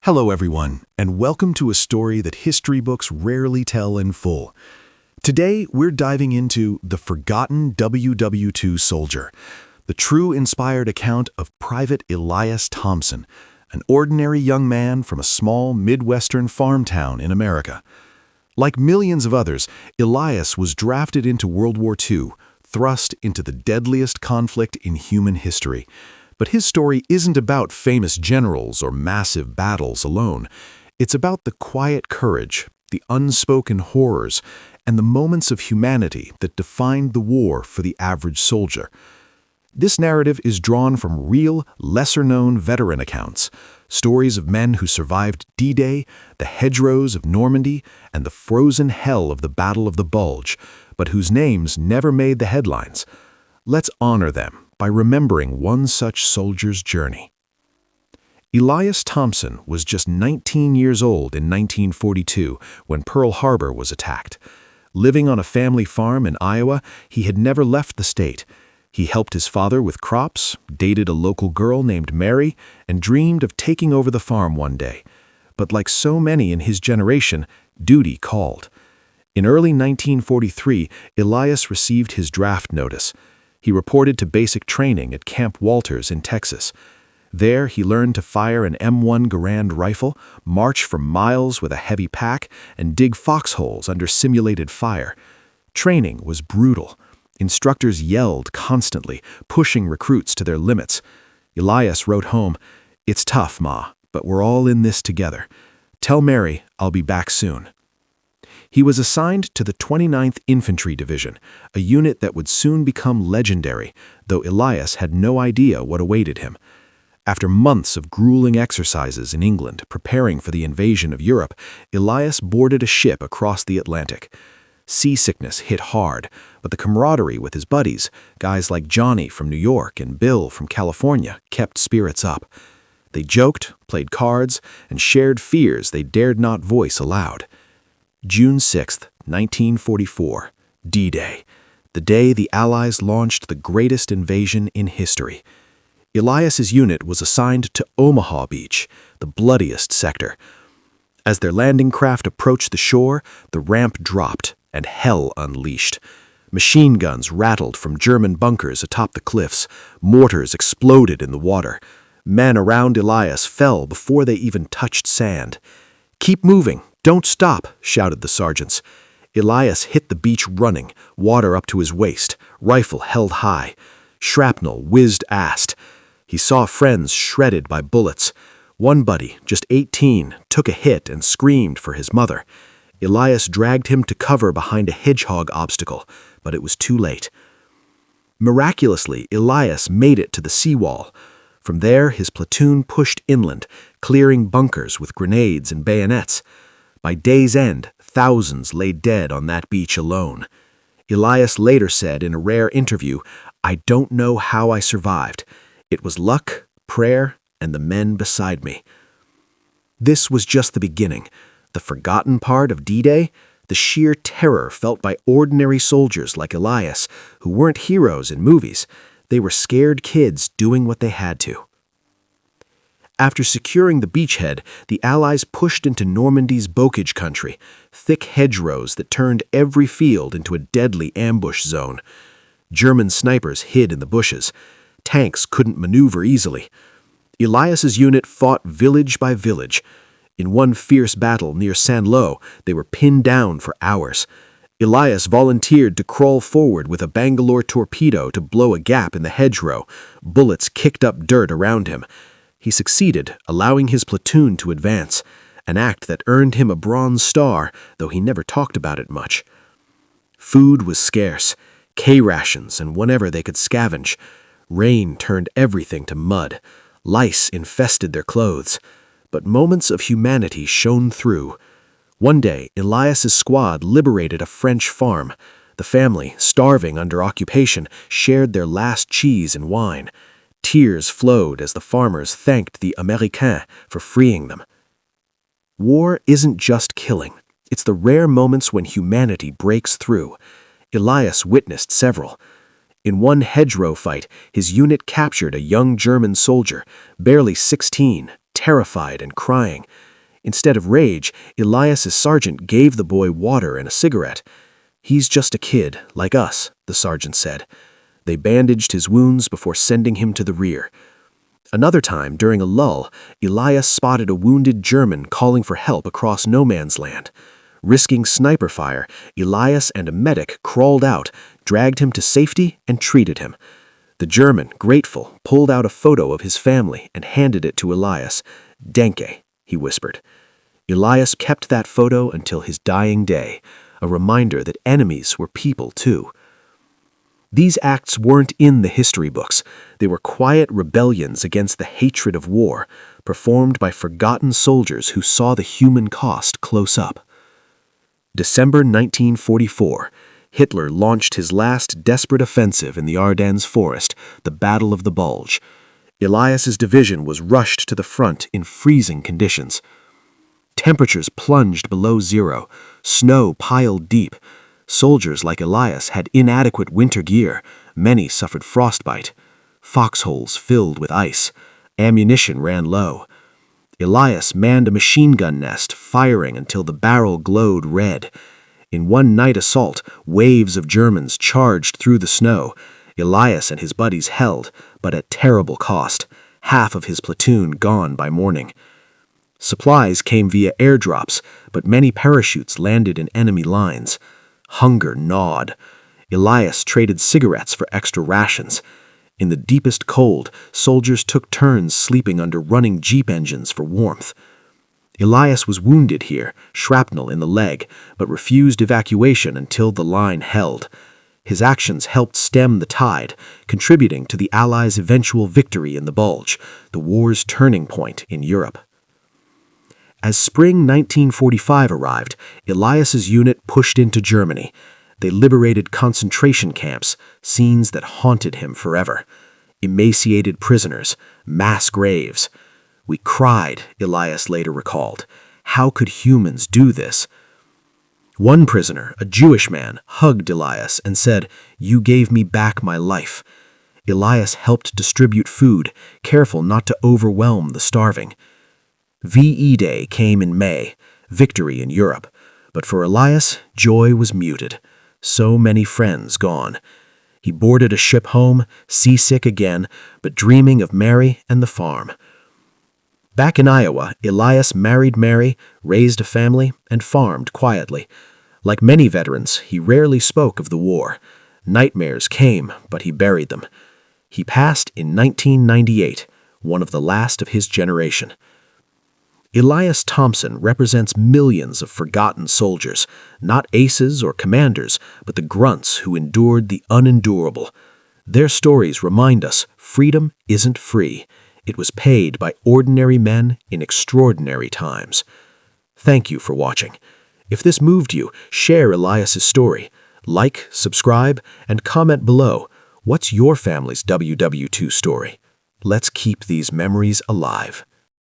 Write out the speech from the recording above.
Hello everyone, and welcome to a story that history books rarely tell in full. Today, we're diving into The Forgotten WW2 Soldier, the true inspired account of Private Elias Thompson, an ordinary young man from a small Midwestern farm town in America. Like millions of others, Elias was drafted into World War II, thrust into the deadliest conflict in human history. But his story isn't about famous generals or massive battles alone. It's about the quiet courage, the unspoken horrors, and the moments of humanity that defined the war for the average soldier. This narrative is drawn from real, lesser-known veteran accounts, stories of men who survived D-Day, the hedgerows of Normandy, and the frozen hell of the Battle of the Bulge, but whose names never made the headlines. Let's honor them by remembering one such soldier's journey. Elias Thompson was just 19 years old in 1942 when Pearl Harbor was attacked. Living on a family farm in Iowa, he had never left the state. He helped his father with crops, dated a local girl named Mary, and dreamed of taking over the farm one day. But like so many in his generation, duty called. In early 1943, Elias received his draft notice. He reported to basic training at Camp Walters in Texas. There, he learned to fire an M1 Garand rifle, march for miles with a heavy pack, and dig foxholes under simulated fire. Training was brutal. Instructors yelled constantly, pushing recruits to their limits. Elias wrote home, "It's tough, Ma, but we're all in this together. Tell Mary I'll be back soon." He was assigned to the 29th Infantry Division, a unit that would soon become legendary, though Elias had no idea what awaited him. After months of grueling exercises in England preparing for the invasion of Europe, Elias boarded a ship across the Atlantic. Seasickness hit hard, but the camaraderie with his buddies, guys like Johnny from New York and Bill from California, kept spirits up. They joked, played cards, and shared fears they dared not voice aloud. June 6, 1944, D-Day, the day the Allies launched the greatest invasion in history. Elias's unit was assigned to Omaha Beach, the bloodiest sector. As their landing craft approached the shore, the ramp dropped and hell unleashed. Machine guns rattled from German bunkers atop the cliffs. Mortars exploded in the water. Men around Elias fell before they even touched sand. "Keep moving! Don't stop!" shouted the sergeants. Elias hit the beach running, water up to his waist, rifle held high. Shrapnel whizzed aft. He saw friends shredded by bullets. One buddy, just 18, took a hit and screamed for his mother. Elias dragged him to cover behind a hedgehog obstacle, but it was too late. Miraculously, Elias made it to the seawall. From there, his platoon pushed inland, clearing bunkers with grenades and bayonets. By day's end, thousands lay dead on that beach alone. Elias later said in a rare interview, "I don't know how I survived. It was luck, prayer, and the men beside me." This was just the beginning. The forgotten part of D-Day, the sheer terror felt by ordinary soldiers like Elias, who weren't heroes in movies. They were scared kids doing what they had to. After securing the beachhead, the Allies pushed into Normandy's bocage country, thick hedgerows that turned every field into a deadly ambush zone. German snipers hid in the bushes. Tanks couldn't maneuver easily. Elias's unit fought village by village. In one fierce battle near Saint-Lô, they were pinned down for hours. Elias volunteered to crawl forward with a Bangalore torpedo to blow a gap in the hedgerow. Bullets kicked up dirt around him. He succeeded, allowing his platoon to advance, an act that earned him a Bronze Star, though he never talked about it much. Food was scarce, K-rations and whatever they could scavenge. Rain turned everything to mud. Lice infested their clothes. But moments of humanity shone through. One day, Elias's squad liberated a French farm. The family, starving under occupation, shared their last cheese and wine. Tears flowed as the farmers thanked the Américains for freeing them. War isn't just killing. It's the rare moments when humanity breaks through. Elias witnessed several. In one hedgerow fight, his unit captured a young German soldier, barely 16, terrified and crying. Instead of rage, Elias's sergeant gave the boy water and a cigarette. "He's just a kid, like us," the sergeant said. They bandaged his wounds before sending him to the rear. Another time, during a lull, Elias spotted a wounded German calling for help across no man's land. Risking sniper fire, Elias and a medic crawled out, dragged him to safety, and treated him. The German, grateful, pulled out a photo of his family and handed it to Elias. "Denke," he whispered. Elias kept that photo until his dying day, a reminder that enemies were people too. These acts weren't in the history books. They were quiet rebellions against the hatred of war, performed by forgotten soldiers who saw the human cost close up. December 1944, Hitler launched his last desperate offensive in the Ardennes forest, the Battle of the Bulge. Elias's division was rushed to the front in freezing conditions. Temperatures plunged below zero, snow piled deep. Soldiers like Elias had inadequate winter gear. Many suffered frostbite. Foxholes filled with ice. Ammunition ran low. Elias manned a machine gun nest, firing until the barrel glowed red. In one night assault, waves of Germans charged through the snow. Elias and his buddies held, but at terrible cost. Half of his platoon gone by morning. Supplies came via airdrops, but many parachutes landed in enemy lines. Hunger gnawed. Elias traded cigarettes for extra rations. In the deepest cold, soldiers took turns sleeping under running jeep engines for warmth. Elias was wounded here, shrapnel in the leg, but refused evacuation until the line held. His actions helped stem the tide, contributing to the Allies' eventual victory in the Bulge, the war's turning point in Europe. As spring 1945 arrived, Elias's unit pushed into Germany. They liberated concentration camps, scenes that haunted him forever. Emaciated prisoners, mass graves. "We cried," Elias later recalled. "How could humans do this?" One prisoner, a Jewish man, hugged Elias and said, "You gave me back my life." Elias helped distribute food, careful not to overwhelm the starving. VE Day came in May, victory in Europe. But for Elias, joy was muted. So many friends gone. He boarded a ship home, seasick again, but dreaming of Mary and the farm. Back in Iowa, Elias married Mary, raised a family, and farmed quietly. Like many veterans, he rarely spoke of the war. Nightmares came, but he buried them. He passed in 1998, one of the last of his generation. Elias Thompson represents millions of forgotten soldiers, not aces or commanders, but the grunts who endured the unendurable. Their stories remind us freedom isn't free. It was paid by ordinary men in extraordinary times. Thank you for watching. If this moved you, share Elias's story. Like, subscribe, and comment below. What's your family's WW2 story? Let's keep these memories alive.